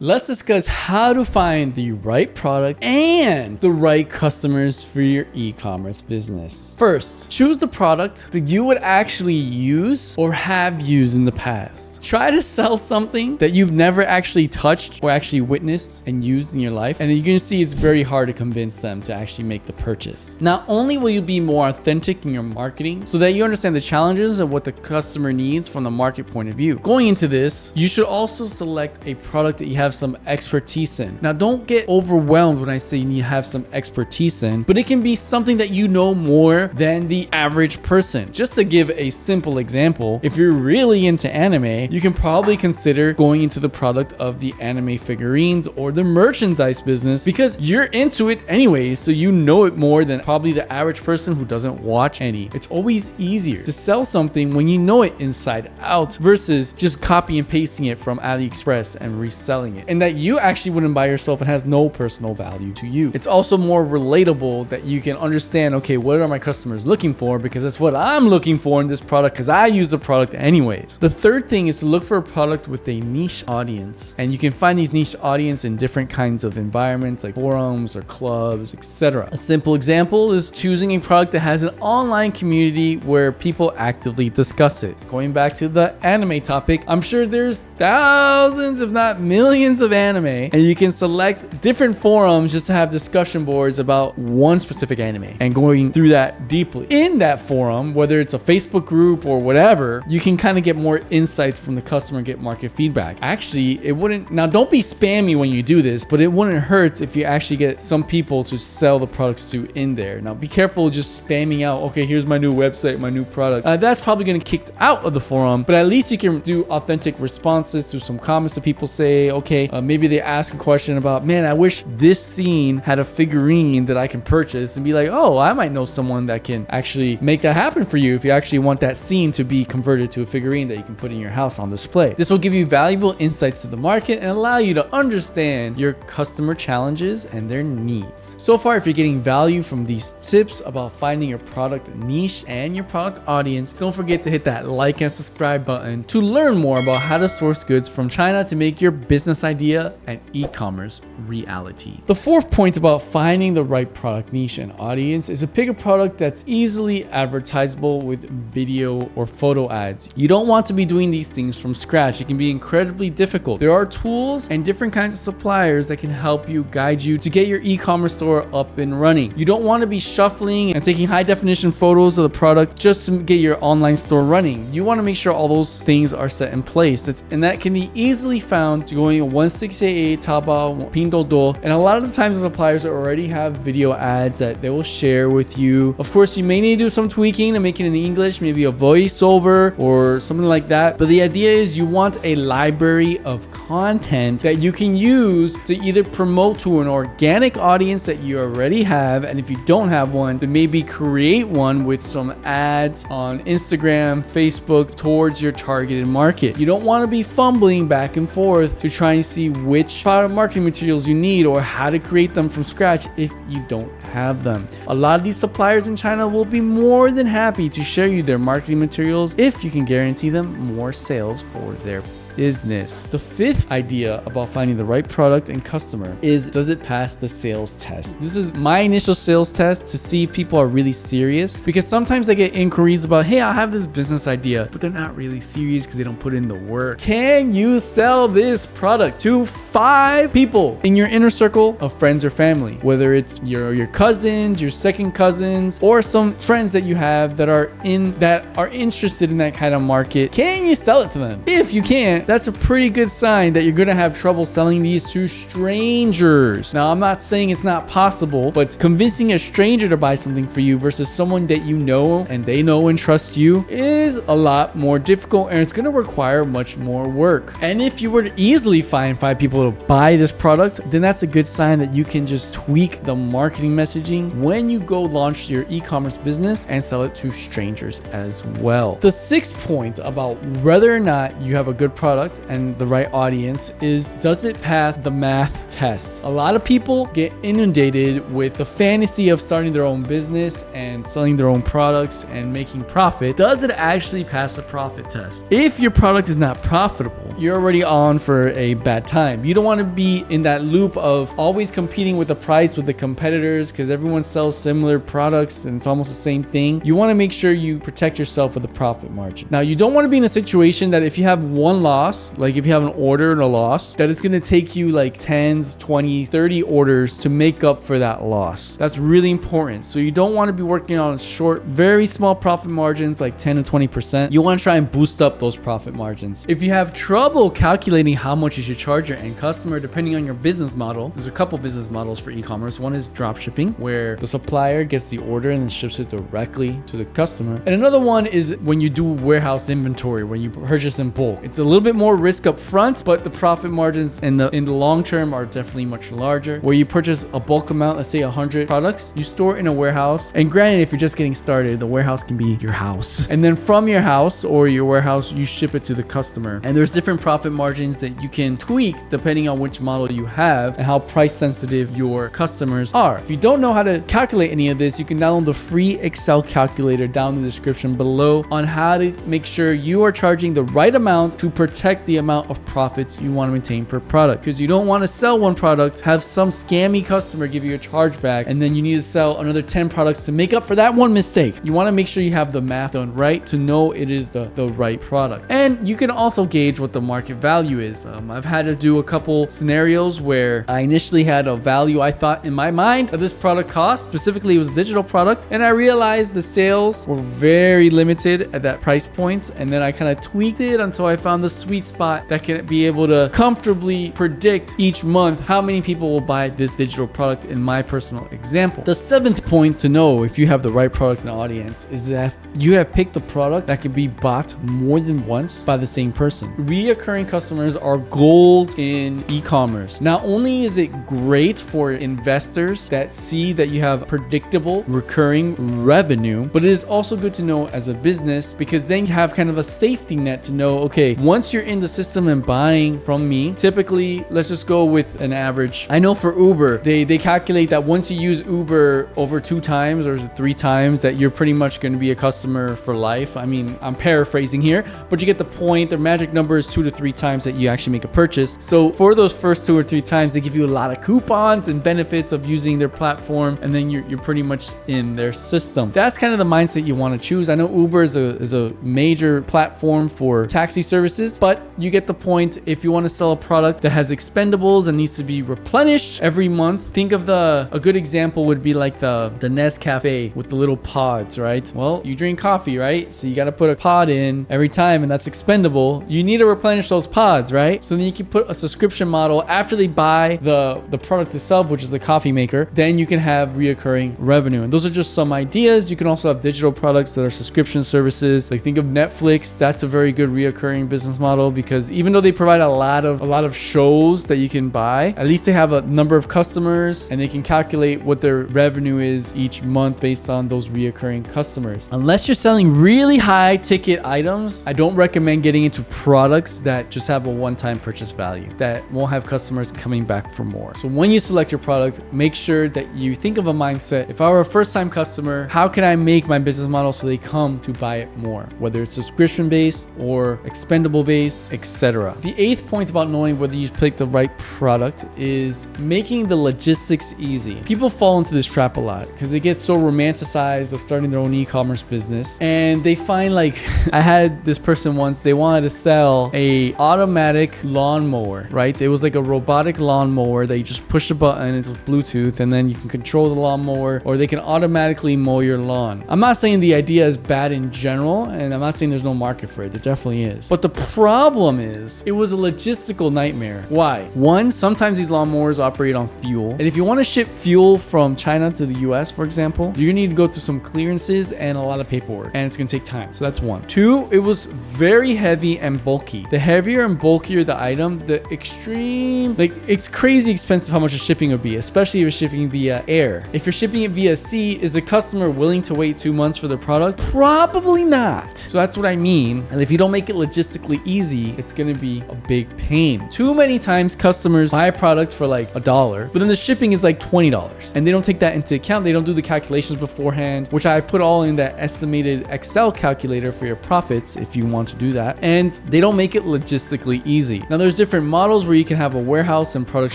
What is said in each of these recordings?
Let's discuss how to find the right product and the right customers for your e-commerce business. First, choose the product that you would actually use or have used in the past. Try to sell something that you've never actually touched or actually witnessed and used in your life, and you're gonna see it's very hard to convince them to actually make the purchase. Not only will you be more authentic in your marketing so that you understand the challenges of what the customer needs from the market point of view. Going into this, you should also select a product that you have some expertise in. Now, don't get overwhelmed when I say you have some expertise in, but it can be something that you know more than the average person. Just to give a simple example, if you're really into anime, you can probably consider going into the product of the anime figurines or the merchandise business because you're into it anyway, so you know it more than probably the average person who doesn't watch any. It's always easier to sell something when you know it inside out versus just copy and pasting it from AliExpress and reselling it, and that you actually wouldn't buy yourself and has no personal value to you. It's also more relatable that you can understand, okay, what are my customers looking for? Because that's what I'm looking for in this product because I use the product anyways. The third thing is to look for a product with a niche audience. And you can find these niche audience in different kinds of environments like forums or clubs, etc. A simple example is choosing a product that has an online community where people actively discuss it. Going back to the anime topic, I'm sure there's thousands, if not millions of anime, and you can select different forums just to have discussion boards about one specific anime and going through that deeply. In that forum, whether it's a Facebook group or whatever, you can kind of get more insights from the customer and get market feedback. Actually, it wouldn't, now don't be spammy when you do this, but it wouldn't hurt if you actually get some people to sell the products to in there. Now be careful just spamming out, okay, here's my new website, my new product. That's probably going to get kicked out of the forum, but at least you can do authentic responses to some comments that people say, okay, maybe they ask a question about, man, I wish this scene had a figurine that I can purchase, and be like, oh, I might know someone that can actually make that happen for you if you actually want that scene to be converted to a figurine that you can put in your house on display. This will give you valuable insights to the market and allow you to understand your customer challenges and their needs. So far, if you're getting value from these tips about finding your product niche and your product audience, don't forget to hit that like and subscribe button to learn more about how to source goods from China to make your business idea and e-commerce reality. The fourth point about finding the right product niche and audience is to pick a product that's easily advertisable with video or photo ads. You don't want to be doing these things from scratch. It can be incredibly difficult. There are tools and different kinds of suppliers that can help you, guide you to get your e-commerce store up and running. You don't want to be shuffling and taking high definition photos of the product just to get your online store running. You want to make sure all those things are set in place. And that can be easily found going 1688, Taobao, Pinduoduo, and a lot of the times the suppliers already have video ads that they will share with you. Of course, you may need to do some tweaking to make it in English, maybe a voiceover or something like that. But the idea is you want a library of content that you can use to either promote to an organic audience that you already have, and if you don't have one, then maybe create one with some ads on Instagram, Facebook towards your targeted market. You don't want to be fumbling back and forth to try and see which product marketing materials you need or how to create them from scratch if you don't have them. A lot of these suppliers in China will be more than happy to share you their marketing materials if you can guarantee them more sales for their business. The fifth idea about finding the right product and customer is, does it pass the sales test? This is my initial sales test to see if people are really serious, because sometimes I get inquiries about, hey, I have this business idea, but they're not really serious because they don't put in the work. Can you sell this product to 5 people in your inner circle of friends or family? Whether it's your cousins, your second cousins, or some friends that you have that are interested in that kind of market. Can you sell it to them? If you can't, that's a pretty good sign that you're gonna have trouble selling these to strangers. Now, I'm not saying it's not possible, but convincing a stranger to buy something for you versus someone that you know and they know and trust you is a lot more difficult, and it's gonna require much more work. And if you were to easily find 5 people to buy this product, then that's a good sign that you can just tweak the marketing messaging when you go launch your e-commerce business and sell it to strangers as well. The sixth point about whether or not you have a good product product and the right audience is, does it pass the math test? A lot of people get inundated with the fantasy of starting their own business and selling their own products and making profit. Does it actually pass a profit test? If your product is not profitable, you're already on for a bad time. You don't want to be in that loop of always competing with the price with the competitors because everyone sells similar products and it's almost the same thing. You want to make sure you protect yourself with a profit margin. Now, you don't want to be in a situation that if you have one loss, like if you have an order and a loss, that it's going to take you like 10, 20, 30 orders to make up for that loss. That's really important. So you don't want to be working on short, very small profit margins like 10 to 20%. You want to try and boost up those profit margins. If you have trouble calculating how much you should charge your end customer, depending on your business model, there's a couple business models for e-commerce. One is dropshipping, where the supplier gets the order and then ships it directly to the customer. And another one is when you do warehouse inventory, when you purchase in bulk. It's a little bit more risk up front, but the profit margins in the long term are definitely much larger. Where you purchase a bulk amount, let's say 100 products, you store it in a warehouse. And granted, if you're just getting started, the warehouse can be your house. And then from your house or your warehouse, you ship it to the customer. And there's different profit margins that you can tweak depending on which model you have and how price sensitive your customers are. If you don't know how to calculate any of this, you can download the free Excel calculator down in the description below on how to make sure you are charging the right amount to protect the amount of profits you want to maintain per product. Because you don't want to sell one product, have some scammy customer give you a chargeback, and then you need to sell another 10 products to make up for that one mistake. You want to make sure you have the math done right to know it is the right product. And you can also gauge what the market value is. I've had to do a couple scenarios where I initially had a value I thought in my mind that this product cost. Specifically, it was a digital product, and I realized the sales were very limited at that price point. And then I kind of tweaked it until I found the sweet spot that can be able to comfortably predict each month how many people will buy this digital product in my personal example. The seventh point to know if you have the right product and audience is that you have picked a product that can be bought more than once by the same person. Reoccurring customers are gold in e-commerce. Not only is it great for investors that see that you have predictable recurring revenue, but it is also good to know as a business because then you have kind of a safety net to know, okay, once you're in the system and buying from me, typically, let's just go with an average. I know for Uber, they calculate that once you use Uber over 2 times or 3 times, that you're pretty much going to be a customer for life. I mean, I'm paraphrasing here, but you get the point. Their magic number is 2 to 3 times that you actually make a purchase. So for those first 2 or 3 times, they give you a lot of coupons and benefits of using their platform, and then you're pretty much in their system. That's kind of the mindset you want to choose. I know Uber is a major platform for taxi services, but you get the point. If you want to sell a product that has expendables and needs to be replenished every month, think of a good example would be like the Nescafe with the little pods, right? Well, you drink coffee, right? So you got to put a pod in every time, and that's expendable. You need to replenish those pods, right? So then you can put a subscription model after they buy the product itself, which is the coffee maker. Then you can have reoccurring revenue. And those are just some ideas. You can also have digital products that are subscription services. Like think of Netflix. That's a very good reoccurring business model because even though they provide a lot of shows that you can buy, at least they have a number of customers and they can calculate what their revenue is each month based on those reoccurring customers. Unless you're selling really high ticket items, I don't recommend getting into products that just have a one-time purchase value that won't have customers coming back for more. So when you select your product, make sure that you think of a mindset. If I were a first-time customer, how can I make my business model so they come to buy it more? Whether it's subscription-based or expendable-based, etc. The 8th point about knowing whether you pick the right product is making the logistics easy. People fall into this trap a lot because they get so romanticized of starting their own e-commerce business, and they find like I had this person once, they wanted to sell a automatic lawnmower, right? It was like a robotic lawnmower that you just push a button, it's with Bluetooth, and then you can control the lawnmower, or they can automatically mow your lawn. I'm not saying the idea is bad in general, and I'm not saying there's no market for it. There definitely is. But the problem is it was a logistical nightmare. Why? One, sometimes these lawnmowers operate on fuel. And if you want to ship fuel from China to the US, for example, you're going to need to go through some clearances and a lot of paperwork, and it's going to take time. So that's one. Two, it was very heavy and bulky. The heavier and bulkier the item, the extreme, like it's crazy expensive how much the shipping would be, especially if you're shipping via air. If you're shipping it via sea, is the customer willing to wait 2 months for their product? Probably not. So that's what I mean. And if you don't make it logistically easy, it's gonna be a big pain. Too many times customers buy a product for like $1, but then the shipping is like $20, and they don't take that into account. They don't do the calculations beforehand, which I put all in that estimated Excel calculator for your profits if you want to do that. And they don't make it logistically easy. Now there's different models where you can have a warehouse and product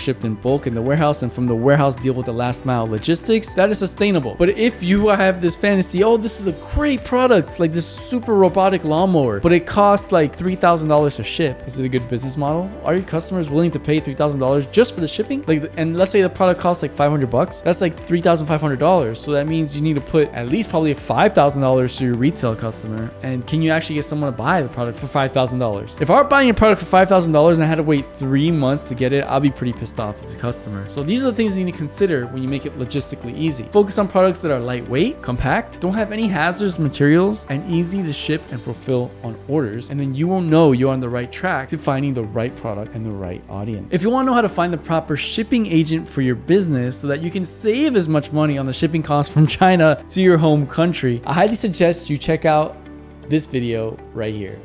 shipped in bulk in the warehouse, and from the warehouse deal with the last mile logistics. That is sustainable. But if you have this fantasy, oh, this is a great product, like this super robotic lawnmower, but it costs like $3,000 to ship, is it a good business model? Are your customers willing to pay $3,000 just for the shipping? Like, and let's say the product costs like $500, that's like $3,500. So that means you need to put at least probably $5,000 to your retail customer. And can you actually get someone to buy the product for $5,000? If I were buying a product for $5,000 and I had to wait 3 months to get it, I'll be pretty pissed off as a customer. So these are the things you need to consider when you make it logistically easy. Focus on products that are lightweight, compact, don't have any hazardous materials, and easy to ship and fulfill on orders. And then you will know you're on the right track to finding the right product and the right audience. If you want to know how to find the proper shipping agent for your business so that you can save as much money on the shipping costs from China to your home country, I highly suggest you check out this video right here.